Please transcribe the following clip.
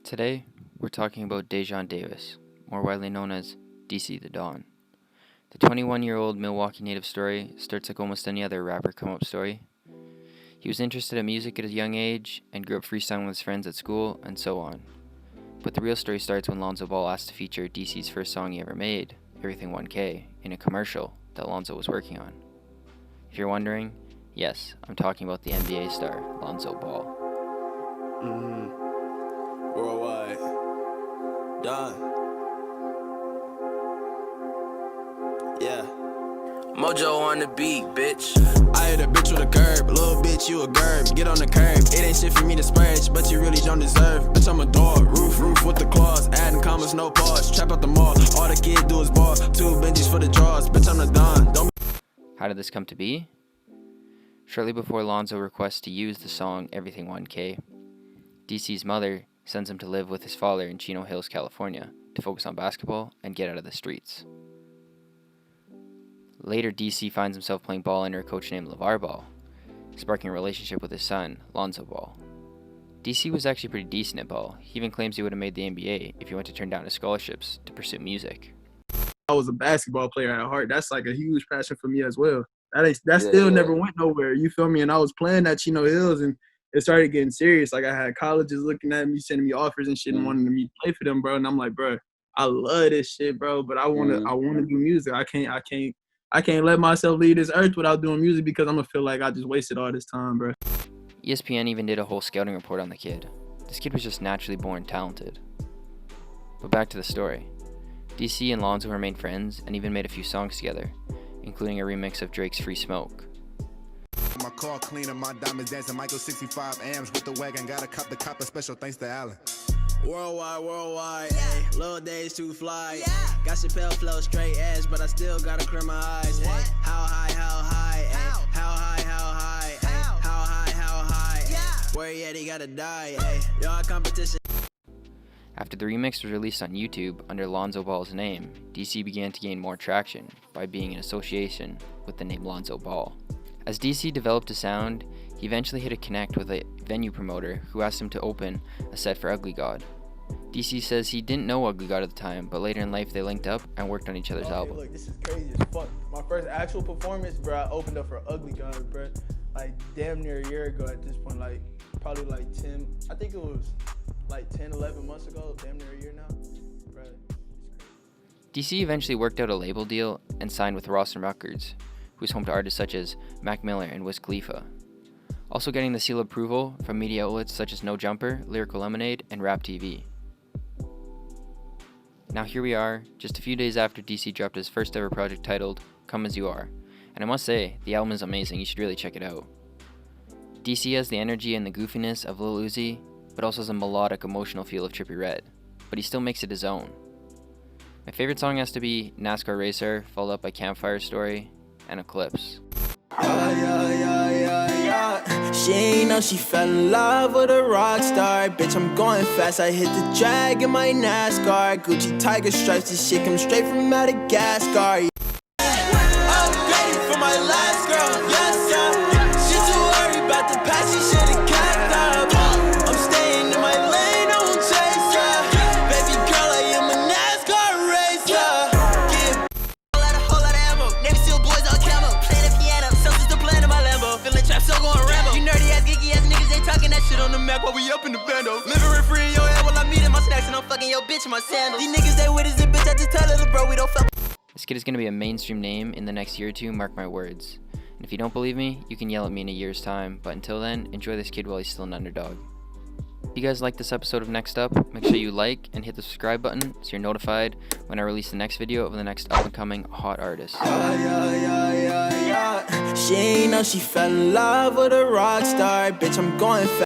Today, we're talking about Daijon Davis, more widely known as DC the Don. The 21-year-old Milwaukee native story starts like almost any other rapper come-up story. He was interested in music at a young age and grew up freestyling with his friends at school and so on. But the real story starts when Lonzo Ball asked to feature DC's first song he ever made, Everything 1K, in a commercial that Lonzo was working on. If you're wondering, yes, I'm talking about the NBA star, Lonzo Ball. Worldwide. Done. Yeah. Mojo on the beat, bitch. I hit a bitch with a curb. Little bitch, you a gerb. Get on the curb. It ain't shit for me to splurge, but you really don't deserve. Bitch, I'm a dog. Roof with the claws. Adding commas, no pause. Trap out the mall. All the kid do is ball. 2 Benjis for the draws. Bitch, I'm the Don. Don't How did this come to be? Shortly before Lonzo requests to use the song Everything 1K, DC's mother sends him to live with his father in Chino Hills, California, to focus on basketball and get out of the streets. Later, DC finds himself playing ball under a coach named LeVar Ball, sparking a relationship with his son, Lonzo Ball. DC was actually pretty decent at ball. He even claims he would have made the NBA if he went to turn down his scholarships to pursue music. I was a basketball player at heart. That's like a huge passion for me as well. That still never went nowhere. You feel me? And I was playing at Chino Hills, and it started getting serious. Like, I had colleges looking at me, sending me offers and shit, and wanting me to play for them, bro. And I'm like, bro, I love this shit, bro. But I wanna do music. I can't let myself leave this earth without doing music because I'm gonna feel like I just wasted all this time, bro. ESPN even did a whole scouting report on the kid. This kid was just naturally born talented. But back to the story. DC and Lonzo remained friends and even made a few songs together, including a remix of Drake's Free Smoke. My car cleaner, my diamonds dancing, Michael 65 amps with the wagon, gotta cop the copper special thanks to Allen. Worldwide, ayy. Little days to fly. Got Chappelle flow straight edge, but I still gotta clear my eyes. Ayy. How high, ayy. How high, ayy. How high, where he at, he gotta die, ayy. Y'all competition. After the remix was released on YouTube under Lonzo Ball's name, DC began to gain more traction by being in association with the name Lonzo Ball. As DC developed a sound, he eventually hit a connect with a venue promoter who asked him to open a set for Ugly God. DC says he didn't know Ugly God at the time, but later in life they linked up and worked on each other's album. Look, this is crazy as fuck. My first actual performance, bro, I opened up for Ugly God, bro. Like, damn near a year ago at this point, like, probably like 10, I think it was like 10, 11 months ago, damn near a year now, bro. DC eventually worked out a label deal and signed with Rawson Records, who's home to artists such as Mac Miller and Wiz Khalifa. Also getting the seal of approval from media outlets such as No Jumper, Lyrical Lemonade, and Rap TV. Now here we are, just a few days after DC dropped his first ever project titled Come As You Are, and I must say, the album is amazing, you should really check it out. DC has the energy and the goofiness of Lil Uzi, but also has a melodic, emotional feel of Trippie Redd, but he still makes it his own. My favorite song has to be NASCAR Racer, followed up by Campfire Story, and Eclipse. She ain't know she fell in love with a rock star. Bitch, I'm going fast, I hit the drag in my NASCAR. Gucci tiger stripes, this shit come straight from Madagascar. Upgraded for my last girl, yes sir. She too worried about the past, she should've kept up. I'm staying in my lane, I won't chase her. Baby girl, I am a NASCAR racer. Whole lot of ammo, Navy SEAL boys all camo. Playing the piano, selfies to playing in my Lambo. Feeling trapped, so going Rambo. You nerdy ass, geeky ass niggas ain't talking that shit on the Mac while we up in the bando. Living rent free in your head while I'm eating my snacks and I'm fucking your bitch in my sandals. These niggas they with us a bitch, I just tell little bro we don't fuck. This kid is going to be a mainstream name in the next year or two, mark my words. And if you don't believe me, you can yell at me in a year's time, but until then, enjoy this kid while he's still an underdog. If you guys like this episode of Next Up, make sure you like and hit the subscribe button so you're notified when I release the next video of the next up-and-coming hot artist. She ain't know she fell in love with a rock star. Bitch, I'm going fast.